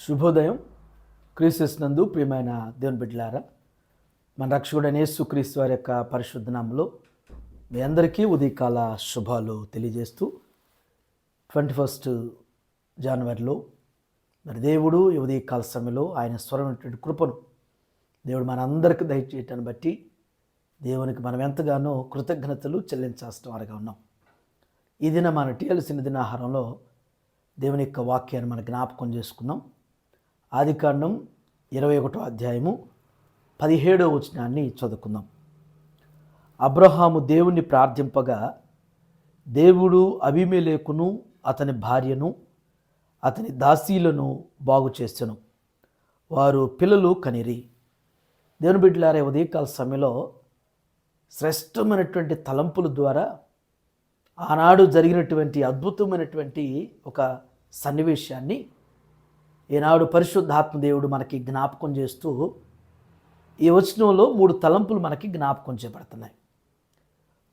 శుభోదయం. క్రీస్తునందు ప్రియమైన దేవుని బిడ్డలారా, మన రక్షకుడైన యేసుక్రీస్తు వారి యొక్క పరిశుద్ధ నామములో మీ అందరికీ ఉదయకాల శుభాలు తెలియజేస్తూ 21 జనవరిలో మరి దేవుడు ఈ ఉదయకాల సమయంలో ఆయన స్వరమైనటువంటి కృపను దేవుడు మన అందరికీ దయచేయటాన్ని బట్టి దేవునికి మనం ఎంతగానో కృతజ్ఞతలు చెల్లించాల్సిన వారుగా ఉన్నాం. ఈ దిన మన టీఎల్సిన దినాహారంలో దేవుని యొక్క వాక్యాన్ని మనం జ్ఞాపకం చేసుకున్నాం. ఆదికాండం 21వ అధ్యాయము 17వ వచనాన్ని చదువుకుందాం. అబ్రహాము దేవుణ్ణి ప్రార్థింపగా దేవుడు అబీమెలెకును అతని భార్యను అతని దాసీలను బాగు చేసెను, వారు పిల్లలు కనిరి. దేవుని బిడ్డలారా, ఉదయకాల సమయంలో శ్రేష్టమైనటువంటి తలంపుల ద్వారా ఆనాడు జరిగినటువంటి అద్భుతమైనటువంటి ఒక సన్నివేశాన్ని ఈనాడు పరిశుద్ధాత్మ దేవుడు మనకి జ్ఞాపకం చేస్తూ ఈ వచనంలో 3 తలంపులు మనకి జ్ఞాపకం చేయబడుతున్నాయి.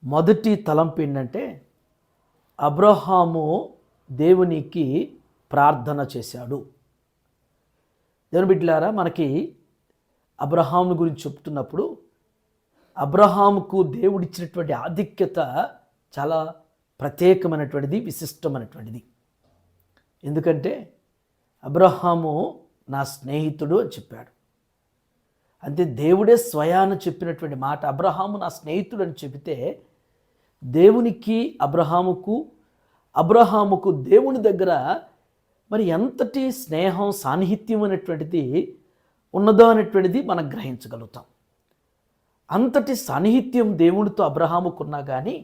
మొదటి తలంపు ఏంటంటే, అబ్రహాము దేవునికి ప్రార్థన చేశాడు. దేవుని బిడ్డలారా, మనకి అబ్రహాము గురించి చెప్తున్నప్పుడు అబ్రహాముకు దేవుడిచ్చినటువంటి ఆధిక్యత చాలా ప్రత్యేకమైనటువంటిది, విశిష్టమైనటువంటిది. ఎందుకంటే అబ్రహాము నా స్నేహితుడు అని చెప్పాడు. అంటే దేవుడే స్వయాన చెప్పినటువంటి మాట. అబ్రహాము నా స్నేహితుడు అని చెబితే దేవునికి అబ్రహాముకు దేవుని దగ్గర మరి ఎంతటి స్నేహం, సాన్నిహిత్యం అనేటువంటిది ఉన్నదో అనేటువంటిది మనం గ్రహించగలుగుతాం. అంతటి సాన్నిహిత్యం దేవునితో అబ్రహాముకున్నా కానీ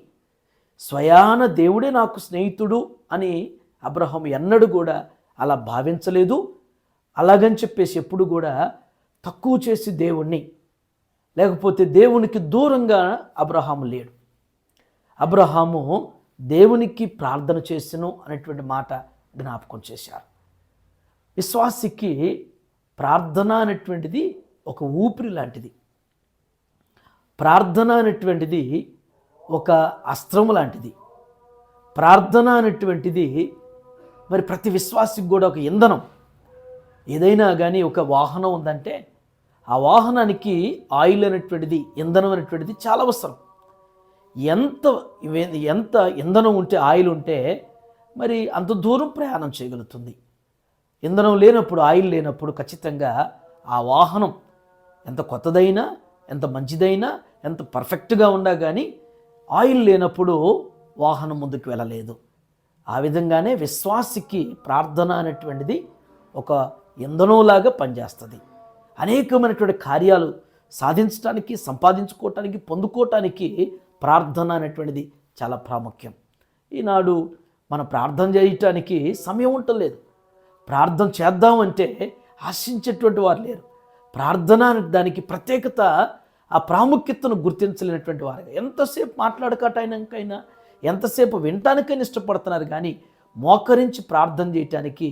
స్వయాన దేవుడే నాకు స్నేహితుడు అని అబ్రహాము ఎన్నడూ కూడా అలా భావించలేదు. అలాగని చెప్పేసి ఎప్పుడు కూడా తక్కువ చేసి దేవుణ్ణి, లేకపోతే దేవునికి దూరంగా అబ్రహాము లేడు. అబ్రహాము దేవునికి ప్రార్థన చేసెను అనేటువంటి మాట జ్ఞాపకం చేశారు. విశ్వాసికి ప్రార్థన అనేటువంటిది ఒక ఊపిరి లాంటిది. ప్రార్థన అనేటువంటిది ఒక అస్త్రము లాంటిది. ప్రార్థన అనేటువంటిది మరి ప్రతి విశ్వాసికి కూడా ఒక ఇంధనం. ఏదైనా కానీ ఒక వాహనం ఉందంటే ఆ వాహనానికి ఆయిల్ అనేటువంటిది, ఇంధనం అనేటువంటిది చాలా అవసరం. ఎంత ఇంధనం ఉంటే, ఆయిల్ ఉంటే మరి అంత దూరం ప్రయాణం చేయగలుగుతుంది. ఇంధనం లేనప్పుడు, ఆయిల్ లేనప్పుడు ఖచ్చితంగా ఆ వాహనం ఎంత కొత్తదైనా, ఎంత మంచిదైనా, ఎంత పర్ఫెక్ట్గా ఉన్నా కానీ ఆయిల్ లేనప్పుడు వాహనం ముందుకు వెళ్ళలేదు. ఆ విధంగానే విశ్వాసికి ప్రార్థన అనేటువంటిది ఒక ఇంధనంలాగా పనిచేస్తుంది. అనేకమైనటువంటి కార్యాలు సాధించడానికి, సంపాదించుకోవటానికి, పొందుకోవటానికి ప్రార్థన అనేటువంటిది చాలా ప్రాముఖ్యం. ఈనాడు మనం ప్రార్థన చేయటానికి సమయం ఉండలేదు. ప్రార్థన చేద్దామంటే ఆశించేటువంటి వారు లేరు. ప్రార్థన అనే దానికి ప్రత్యేకత, ఆ ప్రాముఖ్యతను గుర్తించలేనటువంటి వారు ఎంతసేపు మాట్లాడకటానికైనా, ఎంతసేపు వినటానికైనా ఇష్టపడుతున్నారు, కానీ మోకరించి ప్రార్థన చేయటానికి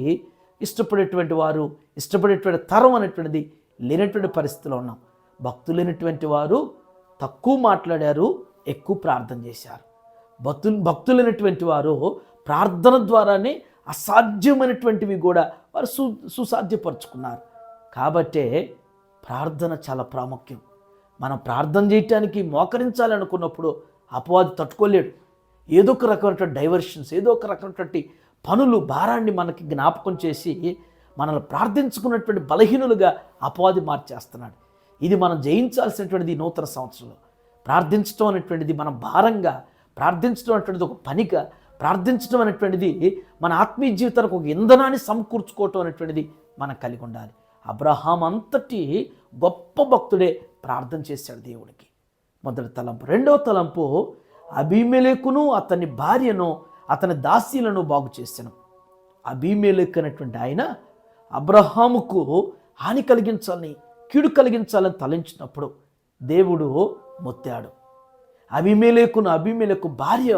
ఇష్టపడేటువంటి వారు, ఇష్టపడేటువంటి తరం అనేటువంటిది లేనటువంటి పరిస్థితిలో ఉన్నాం. భక్తులైనటువంటి వారు తక్కువ మాట్లాడారు, ఎక్కువ ప్రార్థన చేశారు. భక్తులైనటువంటి వారు ప్రార్థన ద్వారానే అసాధ్యమైనటువంటివి కూడా వారు సుసాధ్యపరుచుకున్నారు. కాబట్టే ప్రార్థన చాలా ప్రాముఖ్యం. మనం ప్రార్థన చేయటానికి మోకరించాలనుకున్నప్పుడు అపవాది తట్టుకోలేడు. ఏదో ఒక రకమైనటువంటి డైవర్షన్స్, ఏదో ఒక రకమైనటువంటి పనులు, భారాన్ని మనకి జ్ఞాపకం చేసి మనల్ని ప్రార్థించుకున్నటువంటి బలహీనులుగా అపవాది మార్చేస్తున్నాడు. ఇది మనం జయించాల్సినటువంటిది. నూతన సంవత్సరంలో ప్రార్థించడం అనేటువంటిది మనం భారంగా, ప్రార్థించడం అనేటువంటిది ఒక పనిగా, ప్రార్థించడం అనేటువంటిది మన ఆత్మీయ జీవితానికి ఒక ఇంధనాన్ని సమకూర్చుకోవటం అనేటువంటిది మనం కలిగి ఉండాలి. అబ్రహాం అంతటి గొప్ప భక్తుడే ప్రార్థన చేశాడు దేవుడికి. మొదటి తలంపు. రెండవ తలంపు, అబీమెలెకును అతని భార్యను అతని దాసీలను బాగు చేశాను. అబీమెలెకు అనేటువంటి ఆయన అబ్రహాముకు హాని కలిగించాలని, కీడు కలిగించాలని తలంచినప్పుడు దేవుడు మొత్తాడు. అబీమెలెకు భార్య,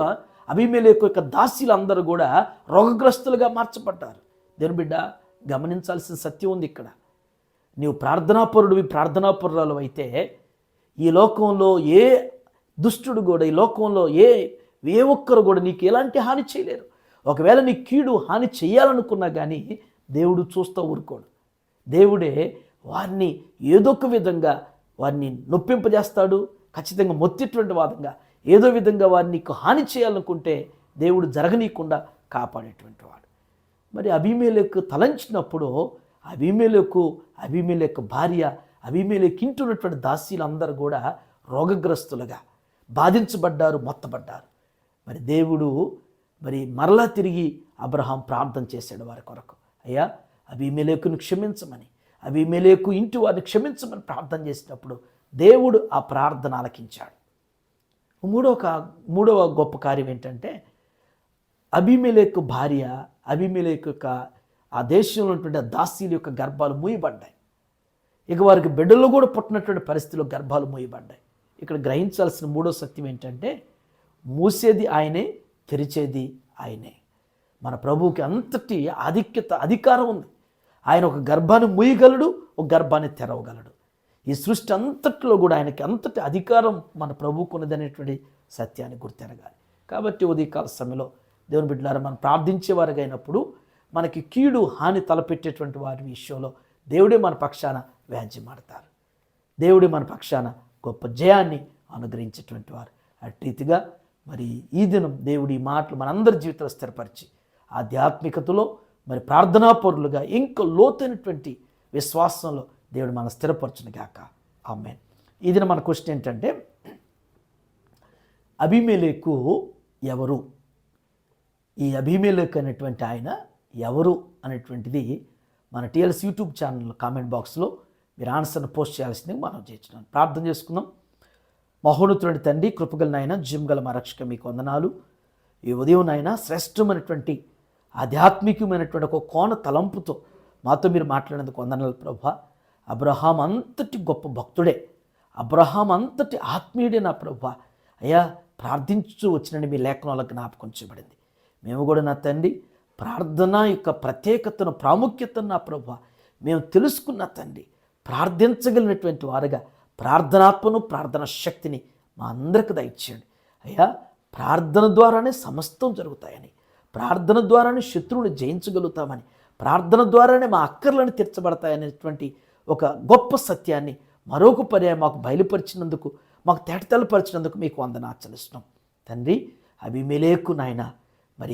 అబీమెలెకు యొక్క దాసీలు అందరూ కూడా రోగగ్రస్తులుగా మార్చబడ్డారు. దేవుని బిడ్డ, గమనించాల్సిన సత్యం ఉంది ఇక్కడ. నీవు ప్రార్థనాపరుడివి, ప్రార్థనాపరురాలు అయితే ఈ లోకంలో ఏ దుష్టుడు కూడా, ఈ లోకంలో ఏ ఒక్కరు కూడా నీకు ఎలాంటి హాని చేయలేరు. ఒకవేళ నీ కీడు హాని చేయాలనుకున్నా కానీ దేవుడు చూస్తూ ఊరుకోడు. దేవుడే వారిని ఏదో ఒక విధంగా వారిని నొప్పింపజేస్తాడు. ఖచ్చితంగా మొత్తిటువంటి వాదంగా ఏదో విధంగా వారిని హాని చేయాలనుకుంటే దేవుడు జరగనీయకుండా కాపాడేటువంటి వాడు. మరి అబీమెలెకు తలంచినప్పుడు అబీమెలెకు భార్య, అబీమెలెకు ఇంటున్నటువంటి దాసీలందరూ కూడా రోగగ్రస్తులుగా బాధించబడ్డారు, మొత్తబడ్డారు. మరి దేవుడు మరలా తిరిగి అబ్రహాం ప్రార్థన చేశాడు వారి కొరకు. అయ్యా, అబీమెలెకును క్షమించమని, అబీమెలెకు ఇంటి వారిని క్షమించమని ప్రార్థన చేసినప్పుడు దేవుడు ఆ ప్రార్థన ఆలకించాడు. మూడవ గొప్ప కార్యం ఏంటంటే, అబీమెలెకు భార్య, అబీమెలెకు యొక్క ఆ దేశంలో ఉన్నటువంటి దాసీల యొక్క గర్భాలు మూయబడ్డాయి. ఇక వారికి బిడ్డలు కూడా పుట్టినటువంటి పరిస్థితిలో గర్భాలు మూయబడ్డాయి. ఇక్కడ గ్రహించాల్సిన మూడో సత్యం ఏంటంటే, మూసేది ఆయనే, తెరిచేది ఆయనే. మన ప్రభువుకి అంతటి అధికారం ఉంది. ఆయన ఒక గర్భాన్ని మూయగలడు, ఒక గర్భాన్ని తెరవగలడు. ఈ సృష్టి అంతట్లో కూడా ఆయనకి అంతటి అధికారం మన ప్రభువుకు ఉన్నదనేటువంటి సత్యాన్ని గుర్తెరగాలి. కాబట్టి ఉదయకాల సమయంలో దేవుని బిడ్డలారా, మనం ప్రార్థించేవారుగా అయినప్పుడు మనకి కీడు హాని తలపెట్టేటువంటి వారి విషయంలో దేవుడే మన పక్షాన వ్యాజ్యమాడతారు. దేవుడే మన పక్షాన గొప్ప జయాన్ని అనుగ్రహించేటువంటి వారు. అటు రీతిగా ఈ దినం దేవుడి మాటలు మనందరి జీవితంలో స్థిరపరిచి ఆధ్యాత్మికతలో ప్రార్థనాపరులుగా ఇంకా లోతైనటువంటి విశ్వాసంలో దేవుడు మన స్థిరపరచును గాక. ఆమేన్. ఈ దినం మన క్వశ్చన్ ఏంటంటే, అబీమెలెకు ఎవరు? ఈ అబీమెలెకు అనేటువంటి ఆయన ఎవరు అనేటువంటిది మన టీఎల్ఎస్ యూట్యూబ్ ఛానల్ కామెంట్ బాక్స్లో మీరు ఆన్సర్ను పోస్ట్ చేయాల్సింది మనం చేస్తున్నాం. ప్రార్థన చేసుకుందాం. మహోన్నతుడి తండ్రి, కృపగల నాయన, జిమ్గల మా రక్షక, మీకు వందనాలు. ఈ ఉదయం నాయన శ్రేష్టమైనటువంటి ఆధ్యాత్మికమైనటువంటి ఒక కోణ తలంపుతో మాతో మీరు మాట్లాడేందుకు వందనాలు ప్రభా. అబ్రహాం అంతటి గొప్ప భక్తుడే, అబ్రహాం అంతటి ఆత్మీయుడే నా ప్రభా. అయ్యా, ప్రార్థించు వచ్చినని మీ లేఖనాలకు జ్ఞాపకం చేయబడింది. మేము కూడా నా తండ్రి ప్రార్థన యొక్క ప్రత్యేకతను, ప్రాముఖ్యతను నా ప్రభా మేము తెలుసుకున్న తండ్రి, ప్రార్థించగలిగినటువంటి వారుగా ప్రార్థనాత్మను, ప్రార్థన శక్తిని మా అందరికి దయచేయండి. అయ్యా, ప్రార్థన ద్వారానే సమస్తం జరుగుతాయని, ప్రార్థన ద్వారానే శత్రువుని జయించగలుగుతామని, ప్రార్థన ద్వారానే మా అక్కర్లను తీర్చబడతాయనేటువంటి ఒక గొప్ప సత్యాన్ని మరొక పర్యాయం మాకు బయలుపరిచినందుకు, మాకు తేటతెల్లపరిచినందుకు మీకు వందనాలు చెల్లిస్తున్నాం తండ్రి. అబీమెలెకు నాయన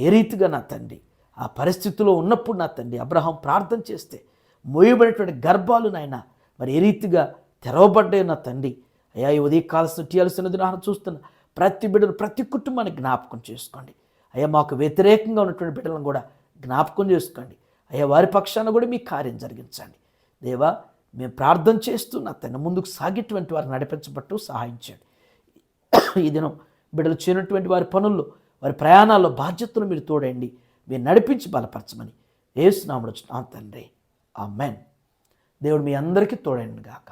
ఏ రీతిగా నా తండ్రి ఆ పరిస్థితిలో ఉన్నప్పుడు నా తండ్రి అబ్రహాం ప్రార్థన చేస్తే మోయబడినటువంటి గర్భాలు నాయన ఏ రీతిగా తెరవబడ్డాయి నా తండ్రి. అయ్యా, ఈ ఉదయకాల టీయాల్సినది నాన్న చూస్తున్న ప్రతి బిడ్డను, ప్రతి కుటుంబాన్ని జ్ఞాపకం చేసుకోండి. అయ్యా, మాకు వ్యతిరేకంగా ఉన్నటువంటి బిడ్డలను కూడా జ్ఞాపకం చేసుకోండి. అయ్యా, వారి పక్షాన కూడా మీ కార్యం జరిగించండి. దేవా, మేము ప్రార్థన చేస్తూ నా తండ్రి ముందుకు సాగేటువంటి వారిని నడిపించబట్టు సహాయం చేయండి. ఈ దినం బిడ్డలు చేయనటువంటి వారి పనుల్లో, వారి ప్రయాణాల్లో బాధ్యతలు మీరు తోడండి, మీరు నడిపించి బలపరచమని యేసు నామములో తండ్రి, ఆమేన్. దేవుడు మీ అందరికీ తోడండి గాక.